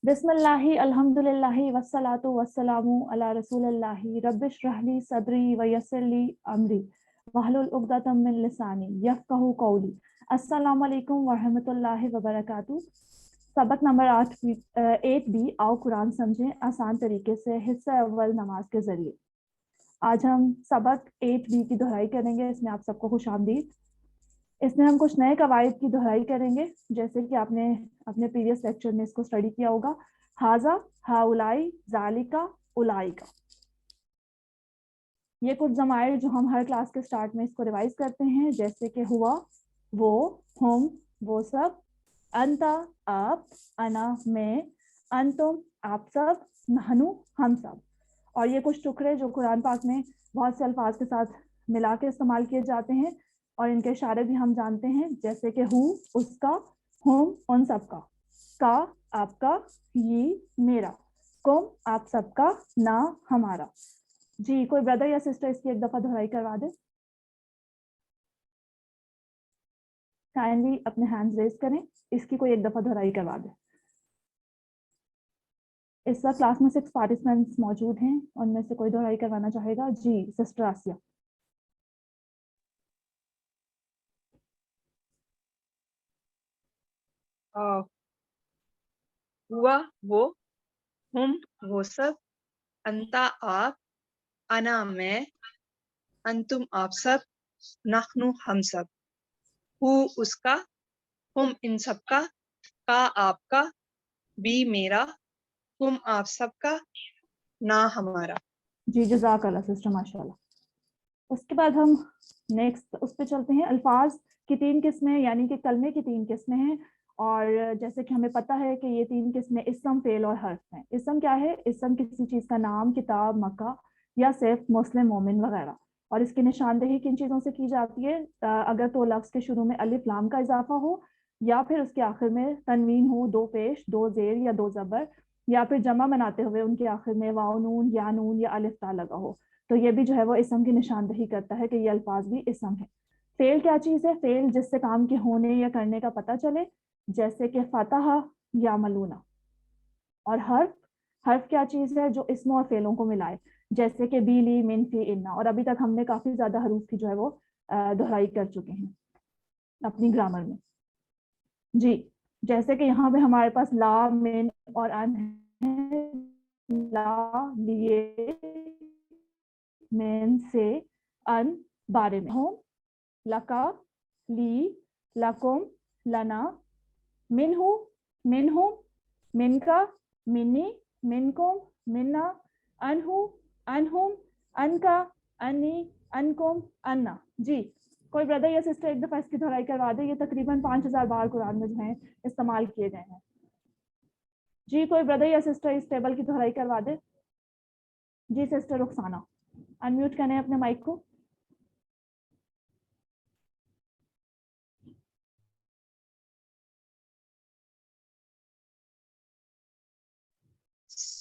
बिस्मिल्लाहि अल्हम्दुलिल्लाहि वस्सलातु वस्सलामु अला रसूलिल्लाहि रब्बिश रहली सदरी व यस्सिरली अमरी वहलुल उक़दतम मिन लिसानी यफ़क़हू क़ौली। अस्सलामु अलैकुम व रहमतुल्लाहि व बरकातुहू। सबक नंबर 8B, आओ कुरान समझें आसान तरीके से, हिस्सा अव्वल नमाज के जरिए। आज हम सबक 8B की दोहराई करेंगे। इसमें आप सबको खुशामदीद। इसमें हम कुछ नए कवायद की दोहराई करेंगे, जैसे कि आपने अपने प्रीवियस लेक्चर में इसको स्टडी किया होगा। हाजा, हाउलाई, जालिका, उलाइका, ये कुछ जमायर जो हम हर क्लास के स्टार्ट में इसको रिवाइज करते हैं, जैसे कि हुआ, वो, हम, वो सब, अंता, आप, अना, मैं, अंतुम, आप सब, नहनु, हम सब। और ये कुछ टुकड़े जो कुरान पाक में बहुत से अल्फाज के साथ मिला के इस्तेमाल किए जाते हैं, और इनके इशारे भी हम जानते हैं, जैसे कि हु, उसका, हुम, उन सबका, का, आपका, ये, मेरा, कुम, आप सबका, ना, हमारा। जी, कोई ब्रदर या सिस्टर इसकी एक दफा दोहराई करवा दे। काइंडली अपने हैंड्स रेज करें, इसकी कोई एक दफा दोहराई करवा दे। इस वक्त क्लास में 6 पार्टिसिपेंट्स मौजूद हैं, उनमें से कोई दोहराई करवाना चाहेगा? जी, सिस्टर आसिया। हुआ, वो, हम, वो सब, अंता, आप, अना, मैं, अंतुम, आप सब, नहनु, हम सब, हु, उसका, हम, इन सबका, का, आपका, बी, मेरा, तुम, आप सबका, ना, हमारा। जी, जज़ाकल्लाह सिस्टर, माशाल्लाह। उसके बाद हम नेक्स्ट उस पे चलते हैं। अल्फाज की 3 किस्में, यानी कि कलमे की 3 किस्में हैं। और जैसे कि हमें पता है कि ये 3 किस्में इस्म, फेल और हर्फ हैं। इस्म क्या है? इस्म किसी चीज़ का नाम, किताब, मक्का या सिर्फ मुस्लिम, मोमिन वगैरह। और इसकी निशानदेही किन चीज़ों से की जाती है? अगर तो लफ्ज़ के शुरू में अलिफ लाम का इजाफा हो, या फिर उसके आखिर में तनवीन हो, 2 पेश, 2 जेर या 2 ज़बर, या फिर जमा बनाते हुए उनके आखिर में वाव नून या नून या अलिफ ता लगा हो। तो ये भी जो है वो इस्म की निशानदेही करता है कि ये अल्फाज भी इस्म है। फेल क्या चीज़ है? फेल जिससे काम के होने या करने का पता चले, जैसे कि फतह या मलूना। और हर्फ, हर्फ क्या चीज़ है? जो इस्म और फेलों को मिलाए, जैसे कि बी, ली, मिन, फी, इन्ना। और अभी तक हमने काफ़ी ज़्यादा हरूफ की जो है वो दोहराई कर चुके हैं अपनी ग्रामर में। जी, जैसे कि यहाँ पे हमारे पास ला, मिन और अन है। ला, लिए, मिन, से, अन, बारे में। होम, लका, ली, लकुम, लना, मिनहु, मिनहुम, मिनका, मिन्नी, मिनकुम, मिन्ना, अनहु, अनहुम, अनका, अन्नी, अनकुम, अन्ना। जी, कोई ब्रदर या सिस्टर एक दफा इसकी दोहराई करवा दे। ये तकरीबन 5000 बार कुरान में जो है इस्तेमाल किए गए हैं। जी, कोई ब्रदर या सिस्टर इस टेबल की दोहराई करवा दे। जी, सिस्टर रुखसाना, अनम्यूट करें अपने माइक को।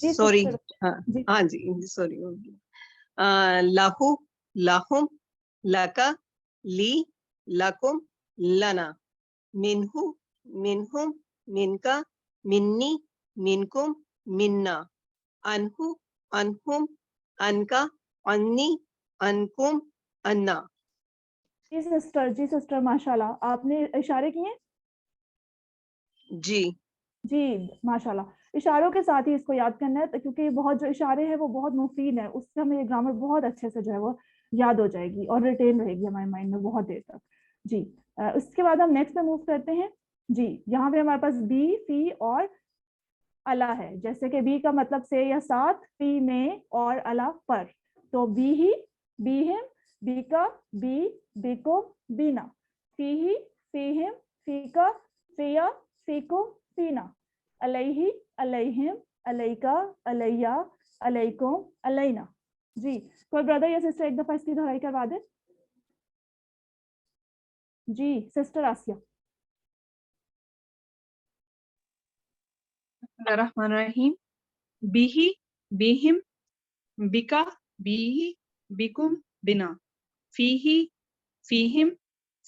सॉरी, हाँ जी, सॉरी। लाहू, लाहुम, लका, ली, लकुम, लना, मिनहु, मिनहुम, मिनका, मिन्नी, मिनकुम, मिन्ना, अनहु, अनहुम, अनका, अन्नी, अनकुम, अन्ना। जी सिस्टर, माशाल्लाह, आपने इशारे किए। जी जी, माशाल्लाह। इशारों के साथ ही इसको याद करना है, क्योंकि बहुत जो इशारे हैं वो बहुत मुफीद है। उससे हमें ये ग्रामर बहुत अच्छे से जो है वो याद हो जाएगी और रिटेन रहेगी हमारे माइंड में बहुत देर तक। जी, उसके बाद हम नेक्स्ट पे मूव करते हैं। जी, यहाँ पे हमारे पास बी, फी और अला है। जैसे कि बी का मतलब से या साथ, फी में और अला पर। तो बी ही, बी हिम, बी का, बी, बीको, बीना, फी ही, फी हिम, फी का, फिया, फीको, फीना, अलैहि, अलैहिम, अलैका, अलैया, अलैकुम, अलैना। जी, कोई ब्रदर या सिस्टर एक दफा इसकी दोहराई करवा दे। जी, सिस्टर आसिया। रहीम, बिही, बिहिम, बिका, बीही, बिकुम, बिना, फीही, फीहिम,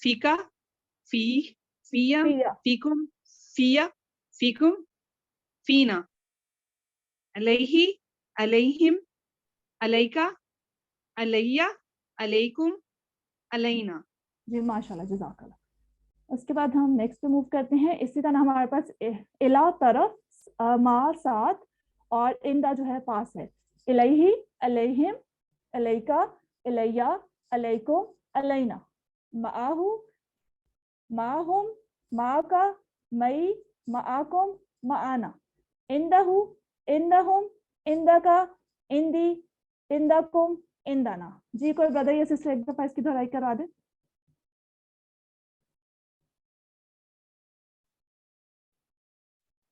फीका, फी, फिया, फिया, फीकुम, फिया, फीकुम, फीना, علیہ، علیہم، علیکا، علیہ، علیکم، علینا. جی ماشاء اللہ، جزاک اللہ. اس کے بعد ہم نیکسٹ پہ موو کرتے ہیں. اسی طرح ہمارے پاس الا طرف، ما ساتھ، اور اندا جو ہے پاس ہے. الیہ، علیہم، علیکا، الیہ، علیکم، علینا. معاہو، معہم، معاکا، مئی، معاکم، معانا. اندہو، اندہم، اندکا، اندی، اندکم، اندنا. جی کوئی بردر یا سسٹر ایک دفعہ اس کی دہرائی کروا دیں.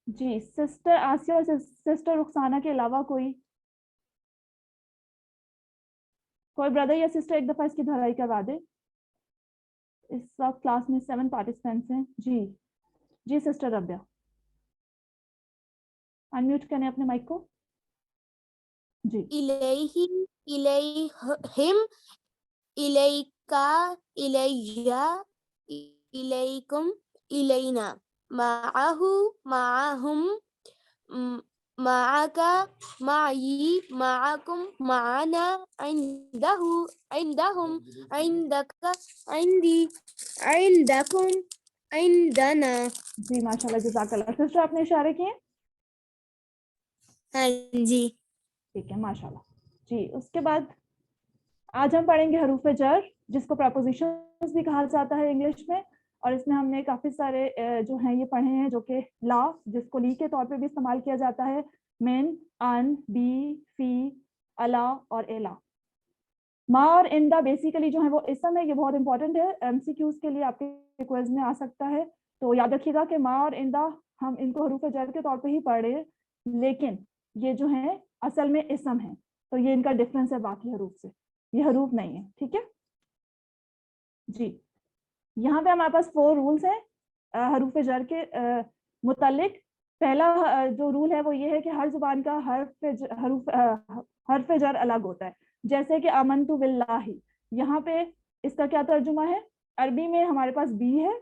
جی سسٹر آسیہ اور سسٹر رخسانہ کے علاوہ کوئی بردر یا سسٹر ایک دفعہ اس کی دہرائی کروا دے. اس وقت کلاس میں 7 پارٹیسپینٹس ہیں. جی جی سسٹر ربیہ انمیوٹ کریں اپنے مائک کو. جی الیہ، الیہم، الیکا، الیہ، الیکم، الینا. معہو، معہم، معاکا، معی، معاکم، معانا. عندہو، عندہم، عندکا، عندی، عندکم، عندنا. جی ماشاء اللہ، جزاک اللہ. سسٹر آپ نے اشارے کیے. ہاں جی. ٹھیک ہے ماشاء اللہ. جی اس کے بعد آج ہم پڑھیں گے حروف جر، جس کو پریپوزیشنز بھی کہا جاتا ہے انگلش میں. اور اس میں ہم نے کافی سارے جو ہیں یہ پڑھے ہیں، جو کہ لا، جس کو لی کے طور پہ بھی استعمال کیا جاتا ہے. من، ان، بی، فی، الا اور ایلا. ما اور اندا بیسیکلی جو ہے وہ اسم ہے. یہ بہت امپورٹنٹ ہے، ایم سی کیوز کے لیے آپ کے کوئز میں آ سکتا ہے. تو یاد رکھیے گا کہ ما اور اندا ہم ان کو حروف جر کے طور پہ ہی پڑھ رہے ہیں، لیکن یہ جو ہیں اصل میں اسم ہے. تو یہ ان کا ڈفرنس ہے باقی حروف سے، یہ حروف نہیں ہے. ٹھیک ہے جی. یہاں پہ ہمارے پاس 4 رولز ہیں حروف جر کے متعلق. پہلا جو رول ہے وہ یہ ہے کہ ہر زبان کا حرف جر الگ ہوتا ہے. جیسے کہ آمنت باللہ، یہاں پہ اس کا کیا ترجمہ ہے؟ عربی میں ہمارے پاس بی ہے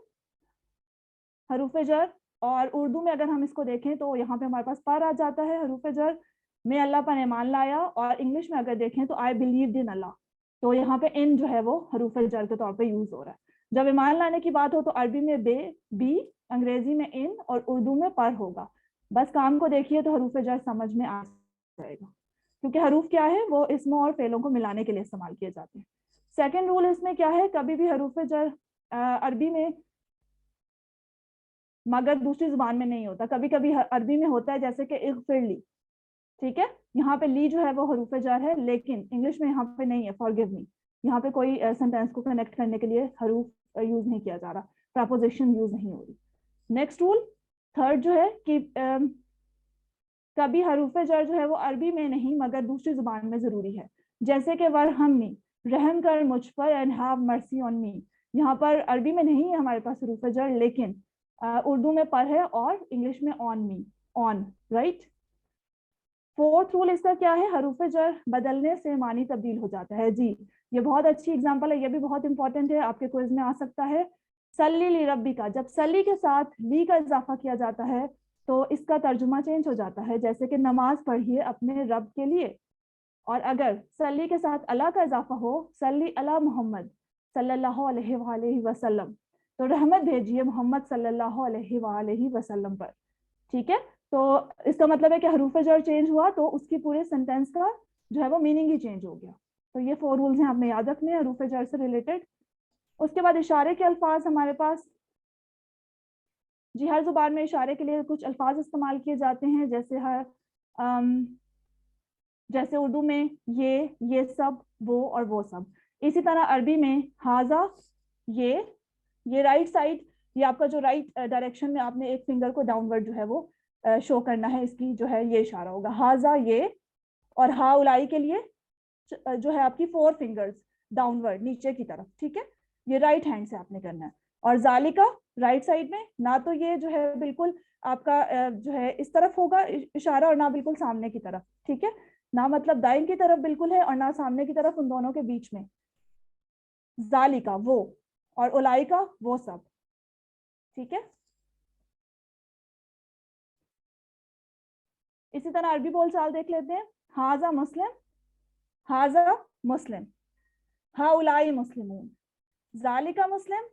حروف جر، اور اردو میں اگر ہم اس کو دیکھیں تو یہاں پہ ہمارے پاس پر آ جاتا ہے حروف جر. میں اللہ پر ایمان لایا، اور انگلش میں اگر دیکھیں تو آئی بلیوڈ ان اللہ. تو یہاں پہ ان جو ہے وہ حروف جر کے طور پہ یوز ہو رہا ہے. جب ایمان لانے کی بات ہو تو عربی میں بی، انگریزی میں ان، اور اردو میں پر ہوگا. بس کام کو دیکھیے تو حروف جر سمجھ میں آ جائے گا، کیونکہ حروف کیا ہے وہ اسموں اور فعلوں کو ملانے کے لیے استعمال کیے جاتے ہیں. سیکنڈ رول اس میں کیا ہے، کبھی بھی حروف جر عربی میں مگر دوسری زبان میں نہیں ہوتا. کبھی کبھی عربی میں ہوتا ہے، جیسے کہ اغفر لی. ٹھیک ہے، یہاں پہ لی جو ہے وہ حروف جر ہے، لیکن انگلش میں یہاں پہ نہیں ہے. فارگیو می، یہاں پہ کوئی سینٹینس کو کنیکٹ کرنے کے لیے حروف یوز نہیں کیا جا رہا، پراپوزیشن یوز نہیں ہو رہی. نیکسٹ رول تھرڈ جو ہے کہ کبھی حروف جر جو ہے وہ عربی میں نہیں مگر دوسری زبان میں ضروری ہے. جیسے کہ ورحمنی، رحم کر مجھ پر، اینڈ ہیو مرسی آن می. یہاں پر عربی میں نہیں ہے ہمارے پاس حروف جر، لیکن اردو میں پر ہے اور انگلش میں آن می، آن، رائٹ. فورتھ رول اس کا کیا ہے، حروف جر بدلنے سے معنی تبدیل ہو جاتا ہے. جی یہ بہت اچھی اگزامپل ہے، یہ بھی بہت امپورٹنٹ ہے، آپ کے کوئز میں آ سکتا ہے. سلی لی ربی کا، جب سلی کے ساتھ لی کا اضافہ کیا جاتا ہے تو اس کا ترجمہ چینج ہو جاتا ہے. جیسے کہ نماز پڑھیے اپنے رب کے لیے. اور اگر سلی کے ساتھ اللہ کا اضافہ ہو، سلی علی محمد صلی اللہ علیہ وآلہ وسلم، تو رحمت بھیجیے محمد صلی اللہ علیہ وآلہ وسلم پر. ٹھیک ہے، تو اس کا مطلب ہے کہ حروف جر چینج ہوا تو اس کی پورے سینٹینس کا جو ہے وہ میننگ ہی چینج ہو گیا. تو یہ 4 رولز ہیں، آپ نے یاد رکھنے ہیں حروف جر سے ریلیٹڈ. اس کے بعد اشارے کے الفاظ ہمارے پاس. جی ہر زبان میں اشارے کے لیے کچھ الفاظ استعمال کیے جاتے ہیں، جیسے اردو میں یہ سب، وہ اور وہ سب. اسی طرح عربی میں ہاذا، یہ رائٹ سائڈ، یہ آپ کا جو رائٹ ڈائریکشن میں آپ نے ایک فنگر کو ڈاؤن ورڈ جو ہے وہ شو کرنا ہے، اس کی جو ہے یہ اشارہ ہوگا ہاذا یہ. اور ہا اولائی کے لیے جو ہے آپ کی 4 فنگرز ڈاؤن ورڈ نیچے کی طرف. ٹھیک ہے، یہ رائٹ ہینڈ سے آپ نے کرنا ہے. اور ذالکا رائٹ سائڈ میں نہ تو یہ جو ہے بالکل آپ کا جو ہے اس طرف ہوگا اشارہ، اور نہ بالکل سامنے کی طرف. ٹھیک ہے، نہ مطلب دائیں کی طرف بالکل ہے اور نہ سامنے کی طرف، ان دونوں کے بیچ میں. ذالکا وہ، اور اولائکا وہ سب. ٹھیک ہے، इसी तरह अरबी बोलचाल देख लेते हैं. हाजा मुस्लिम, हाजा मुस्लिम, हाउलाई मुस्लिमून, जालिका मुस्लिम,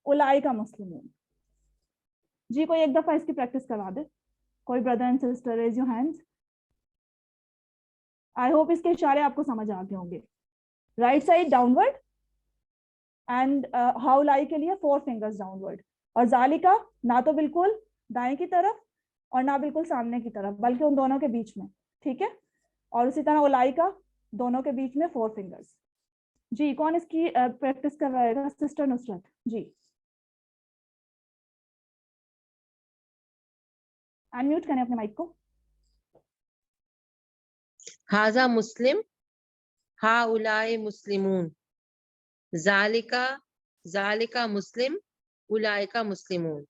उलाइका मुस्लिमून. जी कोई एक दफा इसकी प्रैक्टिस करवा दे. कोई brother and sister, raise your hands. I hope इसके इशारे आपको समझ आ गए होंगे. राइट साइड डाउनवर्ड एंड हाउलाई के लिए 4 फिंगर्स डाउनवर्ड, और जालिका ना तो बिल्कुल दाएं की तरफ और ना बिल्कुल सामने की तरफ, बल्कि उन दोनों के बीच में. ठीक है. और उसी तरह उलाइका दोनों के बीच में 4 फिंगर्स. जी कौन इसकी प्रैक्टिस करवाएगा? सिस्टर नुसरत जी. अनम्यूट करें अपने माइक को. हाजा मुस्लिम, हाउलाई मुस्लिमून, जालिका मुस्लिम, उलाइका मुस्लिमून.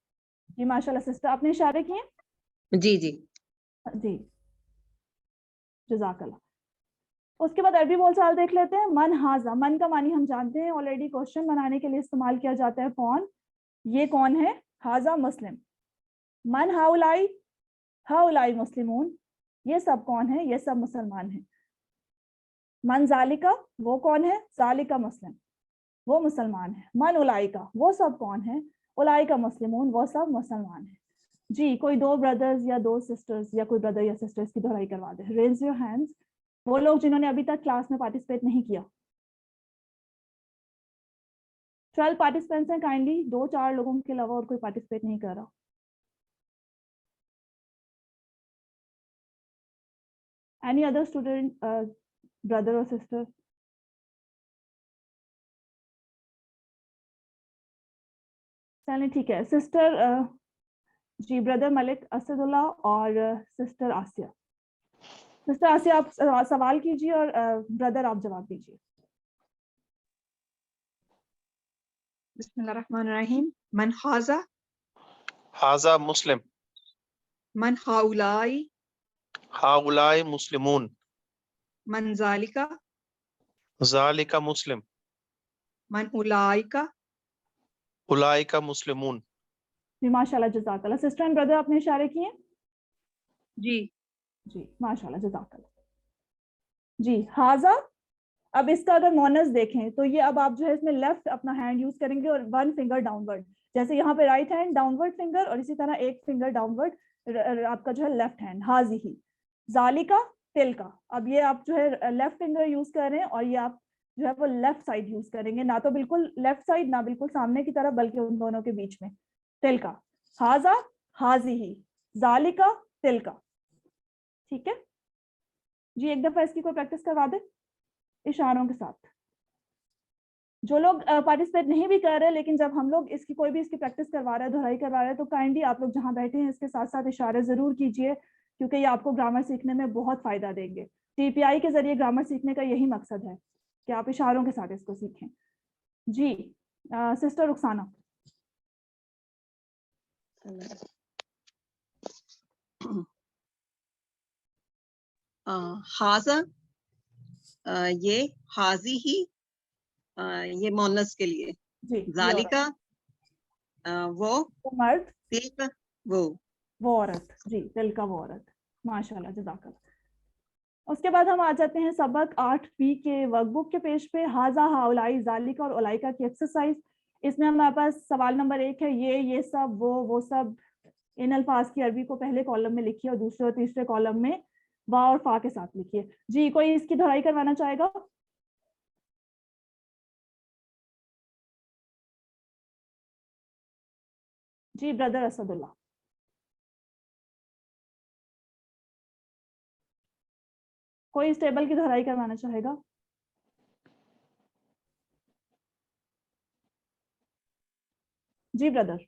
जी माशाल्लाह सिस्टर, आपने इशारे किए. जी जी जी जज़ाकल्लाह. उसके बाद अरबी बोलचाल देख लेते हैं. मन हाजा, मन का मानी हम जानते हैं ऑलरेडी, क्वेश्चन बनाने के लिए इस्तेमाल किया जाता है. कौन, ये कौन है? हाजा मुस्लिम. मन हाउलाई, हाउलाई मुस्लिमून, ये सब कौन है? ये सब मुसलमान हैं. मन जालिका, वो कौन है? जालिका मुस्लिम, वो मुसलमान है. मन उलाइका, वो सब कौन है? उलाइका मुस्लिमून, वो सब मुसलमान हैं. जी कोई 2 ब्रदर्स या 2 सिस्टर्स या कोई ब्रदर या सिस्टर्स की दोहराई करवा दे. Raise your hands. वो लोग जिन्होंने अभी तक क्लास में पार्टिसिपेट नहीं किया. 12 पार्टिसिपेंट्स हैं. काइंडली 2-4 लोगों के अलावा और कोई पार्टिसिपेट नहीं कर रहा. एनी अदर स्टूडेंट, ब्रदर और सिस्टर? चलिए ठीक है. सिस्टर जी ब्रदर मलिक असदुल्ला और सिस्टर आसिया. सिस्टर आसिया आप सवाल कीजिए और ब्रदर आप जवाब दीजिए. बिस्मिल्लाहिर्रहमानिर्रहीम. मन हाजा, हाजा मुस्लिम, मन हाउलाई, हाउलाई मुस्लिमून, मन जालिका, जालिका मुस्लिम, मन उलाइका, उलाइका मुस्लिमून. जी माशाल्लाह जज़ाकल्लाह. सिस्टर एंड ब्रदर आपने इशारे किए. जी जी माशाल्लाह जज़ाकल्लाह. जी हाजा. अब इसका अगर मोनस देखें तो ये, अब आप जो है इसमें लेफ्ट अपना हैंड यूज करेंगे और 1 फिंगर डाउनवर्ड, जैसे यहाँ पे राइट हैंड डाउनवर्ड फिंगर और इसी तरह 1 फिंगर डाउनवर्ड आपका जो है लेफ्ट हैंड. हाजी ही, जालिका, तिल का. अब ये आप जो है लेफ्ट फिंगर यूज कर रहे हैं और ये आप जो है वो लेफ्ट साइड यूज करेंगे, ना तो बिल्कुल लेफ्ट साइड ना बिल्कुल सामने की तरफ, बल्कि उन दोनों के बीच में. तिल का, हाजा, हाजी ही, जालिका, तिल का. ठीक है जी. एक दफा इसकी कोई प्रैक्टिस करवा दे इशारों के साथ. जो लोग पार्टिसिपेट नहीं भी कर रहे, लेकिन जब हम लोग इसकी कोई भी इसकी प्रैक्टिस करवा रहे हैं, दोहराई करवा रहे हैं, तो काइंडली आप लोग जहां बैठे हैं इसके साथ साथ इशारे जरूर कीजिए, क्योंकि ये आपको ग्रामर सीखने में बहुत फायदा देंगे. टीपीआई के जरिए ग्रामर सीखने का यही मकसद है कि आप इशारों के साथ इसको सीखें. जी सिस्टर रुखसाना. हाजा, ये हाजी ही, ये मोनस के लिए. जी जालिका, वो मर्द, तिल का वो औरत. जी तिल का वो औरत. माशाल्लाह जज़ाकल्लाह. उसके बाद हम आ जाते हैं सबक 8B के वर्कबुक के पेज पे. हाजा, हाउलाई, जालिका और उलाइका की एक्सरसाइज. इसमें हमारे पास सवाल नंबर 1 है. ये सब, वो सब, इन अल्फाज की अरबी को पहले कॉलम में लिखिए और दूसरे और तीसरे कॉलम में वा और फा के साथ लिखिए. जी कोई इसकी दोहराई करवाना चाहेगा? जी ब्रदर असदुल्ला. कोई इस टेबल की दोहराई करवाना चाहेगा? जी ब्रदर.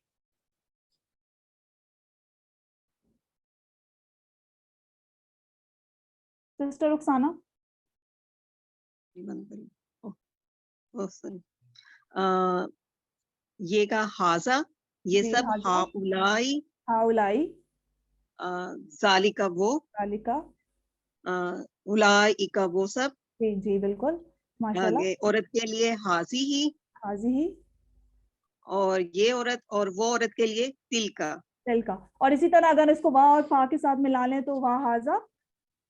सिस्टर रुखसाना. ये का हाजा, ये जी, सब हाजा, हाउलाई, हाउलाई, जालिका वो, जालिका. उलाइका वो सब. जी जी बिल्कुल माशाल्लाह. आगे औरत के लिए हाजी ही, हाजी ही, और ये औरत और वो औरत के लिए तिल का. तिल का। और इसी तरह अगर इसको वा और फा के साथ मिला लें तो वा हाजा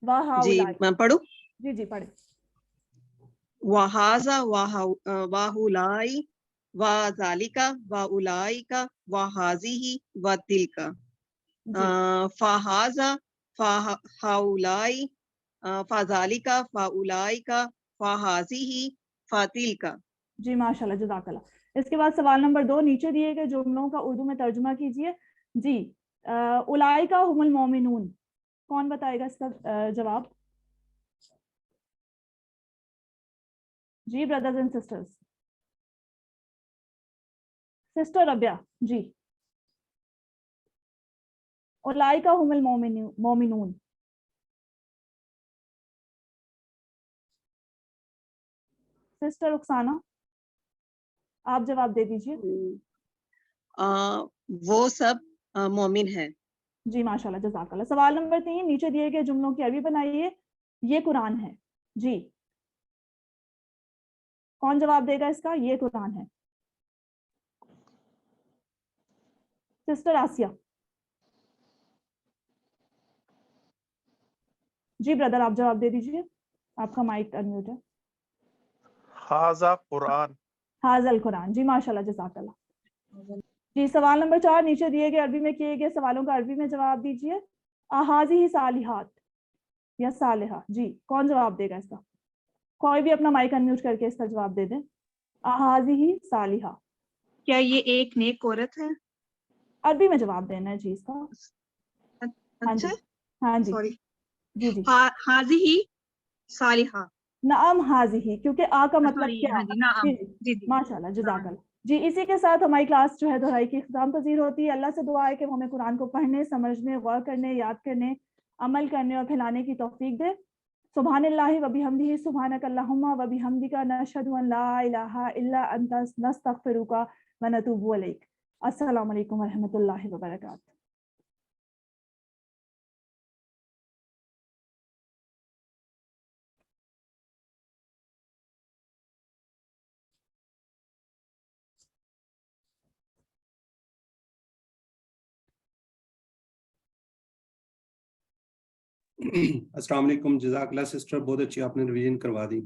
वा जी हाउलाई। मैं पढ़ूं? जी जी पढ़े। वहाजा वाहुलाई वा जालिका वा उलाइका वा हाजिही वा तिलका। जी फहाजा फाउलाई फाजालिका फाउलाइका फाहाजिही फातिलका। जी माशाल्लाह, जज़ाकल्लाह। इसके बाद सवाल नंबर 2, नीचे दिए गए जुमलों का उर्दू में तर्जुमा कीजिए। जी उलाइका हुमुल मोमिनून, कौन बताएगा इसका जवाब? जी brothers and sisters. Sister Rabia ji. उलाइका हुमुल मोमिनून। सिस्टर रुखसाना, आप जवाब दे दीजिए। वो सब मोमिन है। जी माशाल्लाह, जज़ाकल्लाह। सवाल नंबर 3, नीचे दिए गए जुमलों की अरबी बनाइए। ये कुरान है। जी कौन जवाब देगा इसका? ये कुरान है। सिस्टर आसिया। जी ब्रदर, आप जवाब दे दीजिए, आपका माइक अनम्यूट है। हाजा कुरान। हाजल कुरान। जी माशाल्लाह, जज़ाकल्लाह। जी सवाल नंबर 4, नीचे दिए गए अरबी में किए गए सवालों का अरबी में जवाब दीजिए। आहाजी ही सालिहात या सालिहा, जी कौन जवाब देगा इसका? कोई भी अपना माइक अनम्यूट करके इसका जवाब दे दें। आहाजी ही सालिहा, क्या ये एक नेक औरत है? अरबी में जवाब देना है जी इसका। हाँ जी, अच्छा हाँ जी, सॉरी। जी जी। हाजी ही सालिहा। नाम हाजी ही, क्योंकि आ का मतलब सॉरी, क्या? हाँ जी, नाम। जी जी जी जी। माशाल्लाह, नाम। जज़ाकल्लाह। जी इसी के साथ हमारी क्लास जो है दोहराई की इख्तिताम पजीर होती है। अल्लाह से दुआ है कि वो हमें कुरान को पढ़ने, समझने, गौर करने, याद करने, अमल करने और फैलाने की तौफीक दे। सुब्हानल्लाहि व बिहम्दिही, सुब्हानकल्लाहुम्मा व बिहम्दिका, नशहदु अन ला इलाहा इल्ला अंता, नस्तगफिरुका व नतूबु इलैक। अस्सलामु अलैकुम व रहमतुल्लाहि व बरकातुहू। अस्सलाम वालेकुम, जज़ाकल्लाह सिस्टर, बहुत अच्छी आपने रिवीजन करवा दी।